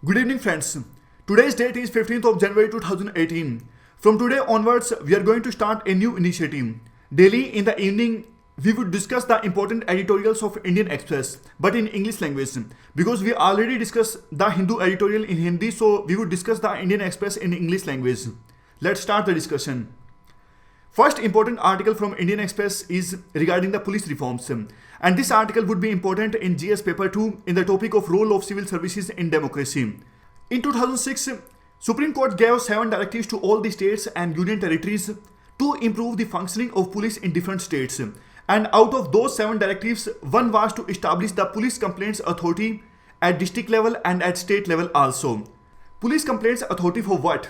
Good evening, friends. Today's date is 15th of January 2018. From today onwards, we are going to start a new initiative. Daily in the evening, we would discuss the important editorials of Indian Express, but in English language. Because we already discussed the Hindu editorial in Hindi, so we would discuss the Indian Express in English language. Let's start the discussion. First important article from Indian Express is regarding the police reforms. And this article would be important in GS paper 2 in the topic of role of civil services in democracy. In 2006, Supreme Court gave 7 directives to all the states and union territories to improve the functioning of police in different states. And out of those 7 directives, one was to establish the Police Complaints Authority at district level and at state level also. Police Complaints Authority for what?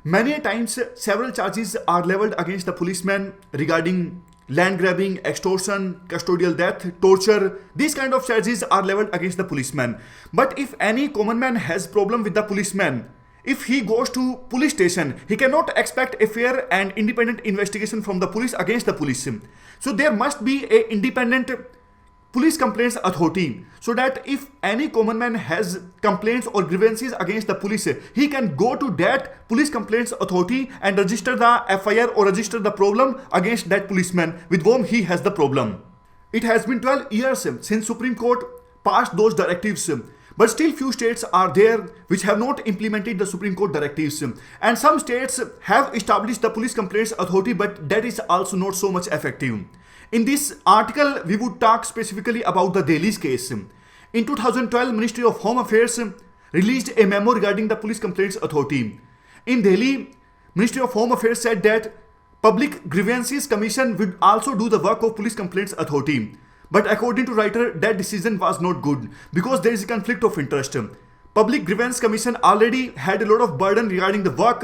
Many a times, several charges are leveled against the policemen regarding land grabbing, extortion, custodial death, torture. These kind of charges are leveled against the policeman. But if any common man has problem with the policeman, if he goes to police station, he cannot expect a fair and independent investigation from the police against the police. So there must be a independent Police Complaints Authority, so that if any common man has complaints or grievances against the police, he can go to that Police Complaints Authority and register the FIR or register the problem against that policeman with whom he has the problem. It has been 12 years since Supreme Court passed those directives, but still few states are there which have not implemented the Supreme Court directives, and some states have established the Police Complaints Authority, but that is also not so much effective. In this article, we would talk specifically about the Delhi's case. In 2012, Ministry of Home Affairs released a memo regarding the Police Complaints Authority. In Delhi, Ministry of Home Affairs said that Public Grievances Commission would also do the work of Police Complaints Authority. But according to writer, that decision was not good because there is a conflict of interest. Public Grievance Commission already had a lot of burden regarding the work,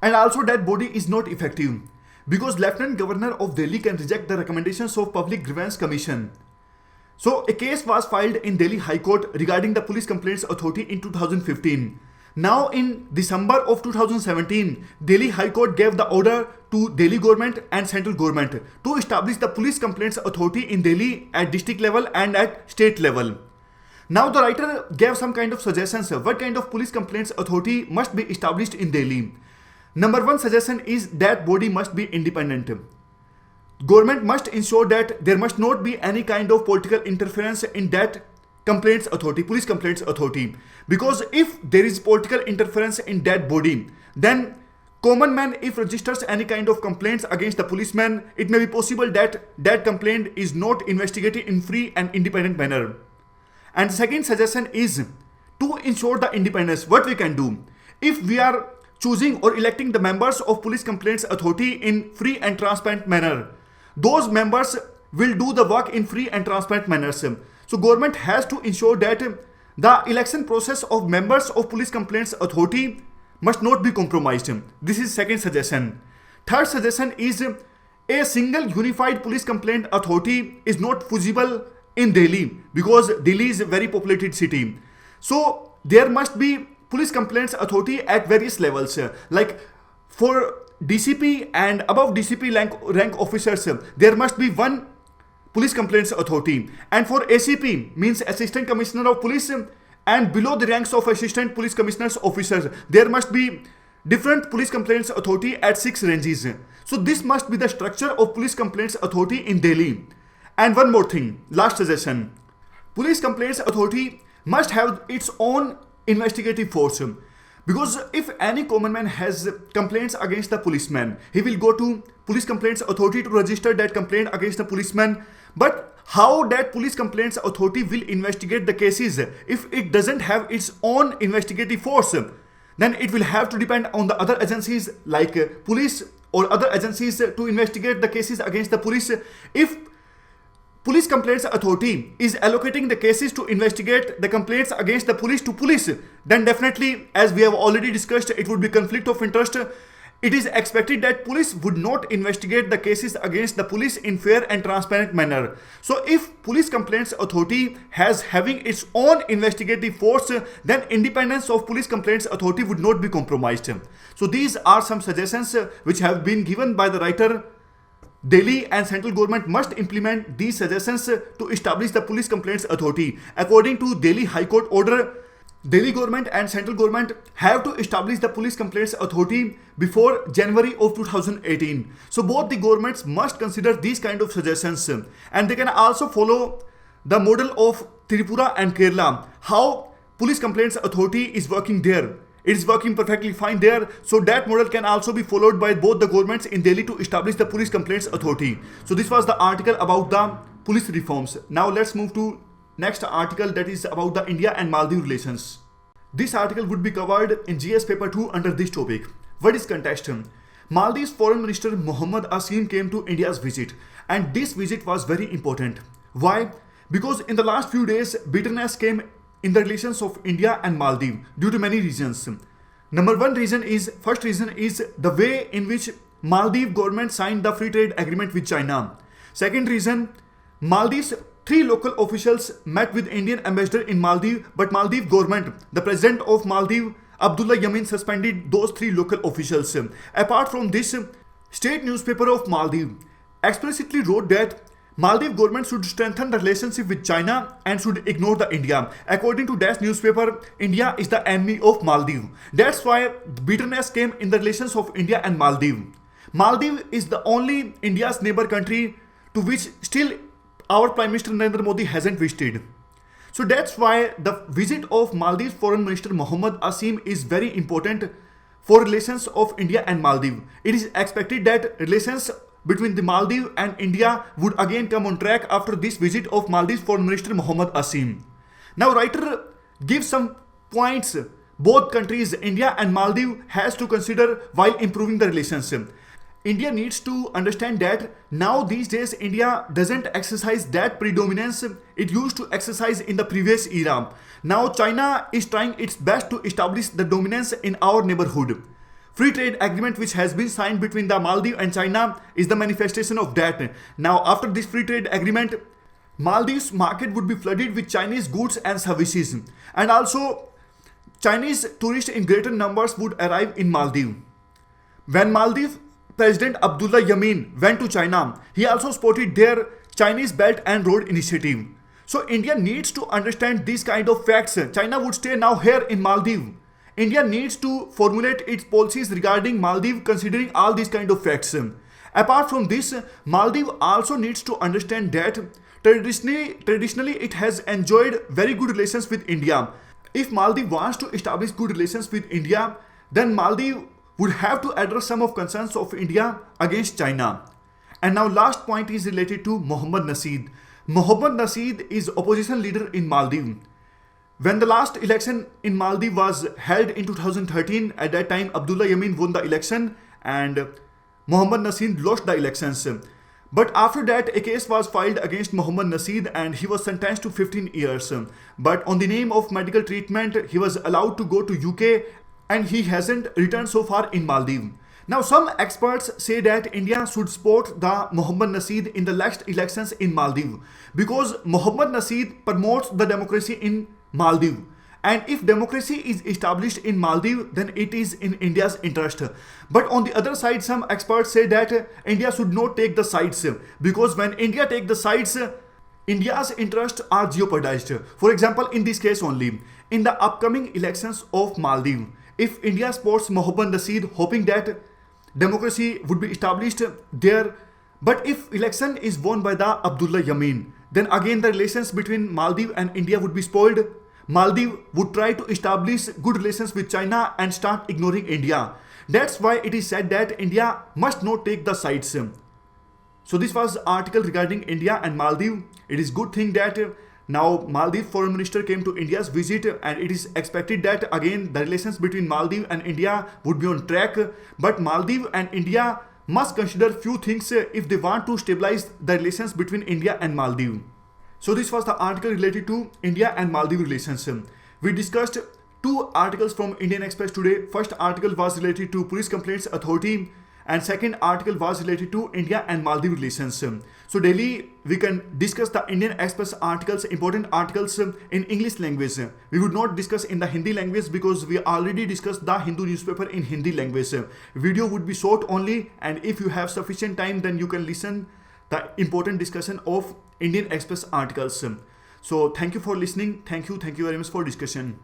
and also that body is not effective, because Lieutenant Governor of Delhi can reject the recommendations of Public Grievance Commission. So a case was filed in Delhi High Court regarding the Police Complaints Authority in 2015. Now in December of 2017, Delhi High Court gave the order to Delhi government and central government to establish the Police Complaints Authority in Delhi at district level and at state level. Now the writer gave some kind of suggestions what kind of Police Complaints Authority must be established in Delhi. Number 1 suggestion is that body must be independent. Government must ensure that there must not be any kind of political interference in that complaints authority, police complaints authority. Because if there is political interference in that body, then common man, if registers any kind of complaints against the policeman, it may be possible that that complaint is not investigated in free and independent manner. And the second suggestion is to ensure the independence. What we can do? If we are choosing or electing the members of Police Complaints Authority in free and transparent manner, those members will do the work in free and transparent manners. So government has to ensure that the election process of members of Police Complaints Authority must not be compromised. This is second suggestion. Third suggestion is a single unified Police Complaint Authority is not feasible in Delhi because Delhi is a very populated city. So there must be Police Complaints Authority at various levels. Like for DCP and above DCP rank officers, there must be one Police Complaints Authority. And for ACP, means Assistant Commissioner of Police, and below the ranks of Assistant Police Commissioners officers, there must be different Police Complaints Authority at 6 ranges. So this must be the structure of Police Complaints Authority in Delhi. And one more thing, last suggestion. Police Complaints Authority must have its own investigative force, because if any common man has complaints against the policeman, he will go to Police Complaints Authority to register that complaint against the policeman. But how that Police Complaints Authority will investigate the cases if it doesn't have its own investigative force? Then it will have to depend on the other agencies like police or other agencies to investigate the cases against the police. If Police Complaints Authority is allocating the cases to investigate the complaints against the police to police, then definitely, as we have already discussed, it would be conflict of interest. It is expected that police would not investigate the cases against the police in fair and transparent manner. So if Police Complaints Authority has having its own investigative force, then independence of Police Complaints Authority would not be compromised. So these are some suggestions which have been given by the writer. Delhi and central government must implement these suggestions to establish the Police Complaints Authority. According to Delhi High Court order, Delhi government and central government have to establish the police complaints authority before January of 2018. So both the governments must consider these kind of suggestions, and they can also follow the model of Tripura and Kerala, how police complaints authority is working there. It is working perfectly fine there. So that model can also be followed by both the governments in Delhi to establish the police complaints authority. So this was the article about the police reforms. Now let's move to next article, that is about the India and Maldives relations. This article would be covered in GS paper 2 under this topic. What is context? Maldives Foreign Minister Mohammed Asim came to India's visit, and this visit was very important. Why? Because in the last few days, bitterness came in the relations of India and Maldives due to many reasons. First reason is the way in which Maldives government signed the free trade agreement with China. Second reason, Maldives three local officials met with Indian ambassador in Maldives, but Maldives government, the president of Maldives, Abdullah Yamin, suspended those three local officials. Apart from this, state newspaper of Maldives explicitly wrote that Maldives government should strengthen the relationship with China and should ignore the India. According to that newspaper, India is the enemy of Maldives. That's why bitterness came in the relations of India and Maldives. Maldives is the only India's neighbor country to which still our Prime Minister Narendra Modi hasn't visited. So that's why the visit of Maldives Foreign Minister Mohammed Asim is very important for relations of India and Maldives. It is expected that relations between the Maldives and India would again come on track after this visit of Maldives Foreign Minister Mohammed Asim. Now writer gives some points both countries, India and Maldives, has to consider while improving the relationship. India needs to understand that now these days India doesn't exercise that predominance it used to exercise in the previous era. Now China is trying its best to establish the dominance in our neighborhood. Free trade agreement which has been signed between the Maldives and China is the manifestation of that. Now after this free trade agreement, Maldives market would be flooded with Chinese goods and services, and also Chinese tourists in greater numbers would arrive in Maldives. When Maldives President Abdullah Yamin went to China, he also spotted their Chinese Belt and Road Initiative. So India needs to understand these kind of facts. China would stay now here in Maldives. India needs to formulate its policies regarding Maldives considering all these kind of facts. Apart from this, Maldives also needs to understand that traditionally it has enjoyed very good relations with India. If Maldives wants to establish good relations with India, then Maldives would have to address some of concerns of India against China. And now last point is related to Mohammed Nasheed. Mohammed Nasheed is opposition leader in Maldives. When the last election in Maldives was held in 2013, at that time Abdullah Yamin won the election and Mohammed Nasheed lost the elections. But after that a case was filed against Mohammed Nasheed and he was sentenced to 15 years. But on the name of medical treatment he was allowed to go to UK and he hasn't returned so far in Maldives. Now some experts say that India should support the Mohammed Nasheed in the next elections in Maldives because Mohammed Nasheed promotes the democracy in Maldives, and if democracy is established in Maldives then it is in India's interest. But on the other side some experts say that India should not take the sides because when India take the sides, India's interests are jeopardized. For example, in this case only, in the upcoming elections of Maldives, if India supports Mohammed Nasheed hoping that democracy would be established there, but if election is won by the Abdullah Yamin, then again the relations between Maldives and India would be spoiled. Maldives would try to establish good relations with China and start ignoring India. That's why it is said that India must not take the sides. So this was article regarding India and Maldives. It is good thing that now Maldives Foreign Minister came to India's visit and it is expected that again the relations between Maldives and India would be on track. But Maldives and India must consider few things if they want to stabilize the relations between India and Maldives. So this was the article related to India and Maldives relations. We discussed two articles from Indian Express today. First article was related to Police Complaints Authority and second article was related to India and Maldives relations. So daily we can discuss the Indian Express articles, important articles in English language. We would not discuss in the Hindi language because we already discussed the Hindu newspaper in Hindi language. Video would be short only, and if you have sufficient time then you can listen the important discussion of Indian Express articles. So thank you for listening. Thank you very much for discussion.